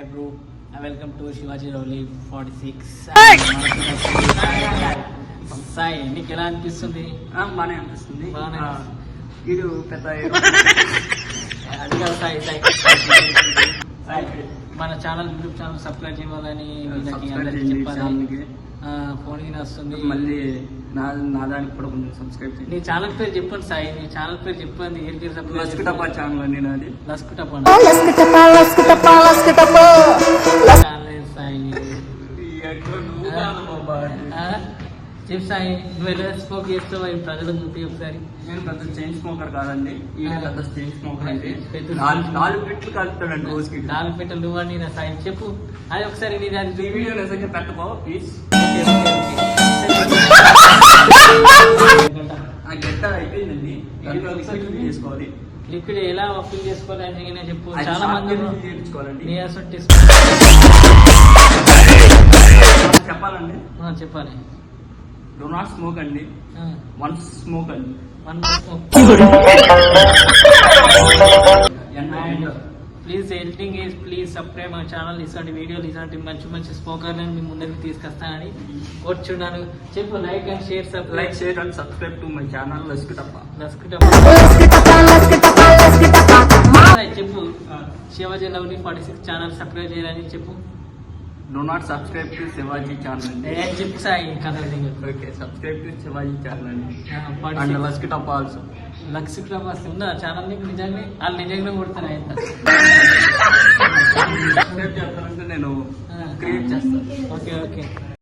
Hi bro, welcome to Shivaji Rowley 46. Sai నీకు ఎలా అనిపిస్తుంది? బాగానే అనిపిస్తుంది. బాగానే వీడు పెద్ద అది కాదు సాయి సాయి మన ఛానల్ యూట్యూబ్ ఛానల్ సబ్స్క్రైబ్ చేయాలని వీళ్ళకి అందరికీ చెప్పాలి. ఫోన్ వస్తుంది మళ్ళీ నా దానికి కూడా కొంచెం సబ్స్క్రైబ్ చేయండి. నీ ఛానల్ పేరు చెప్పండి సాయి, నీ ఛానల్ పేరు చెప్పండి. లస్కుటప్ప ఛానల్ అండి నాది. లస్కుటప్ప సాయి చెప్పు సాయి, నువ్వు ఎలా స్మోక్ చేస్తావు ప్రజలకు చూపి ఒకసారి. నేను పెద్ద చైన్ స్మోకర్ కాదండి, ఈయన పెద్ద చైన్ స్మోకర్ అండి. 4 పెట్లు కలుపుతాడండి రోజుకి. 4 పెట్టలు నువ్వు అని సాయి చెప్పు. అది ఒకసారి నీ దాన్ని ఈ వీడియో నిజంగా పెట్టుకో ప్లీజ్. ఆ గెట్ట అయిపోయిందండి, చేసుకోవాలి. లిక్విడ్ ఎలా ఫిల్ చేసుకోవాలి అని నేను చెప్పు. చాలా మంది చేయించుకోవాలండి. చెప్పాలండి, చెప్పాలి. డో నాట్ స్మోక్ అండి, వన్స్ స్మోక్ అండి. Please editing is please subscribe my channel. ఇలాంటి వీడియోలు ఇలాంటి మంచి మంచి స్మోకర్లను మీ ముందరికి తీసుకొస్తానని కోరుచున్నాను. చెప్పు like and share like share and subscribe to my channel లస్కుటప్ప. చెప్పు శివాజీ లవ్లీ 46 ఛానల్ సబ్స్క్రైబ్ చేయాలని చెప్పు. Do not subscribe to Shivaji channel. చెప్పు సాయి కథ. Okay, subscribe to Shivaji channel and Lastkuttappa also. లస్కుటప్ప ఉందా ఛానల్ నీకు? నిజంగా వాళ్ళు నిజంగా కొడతారు అయితే సబ్స్క్రైబ్ చేస్తానంటే నేను క్రియేట్ చేస్తాను. Okay okay.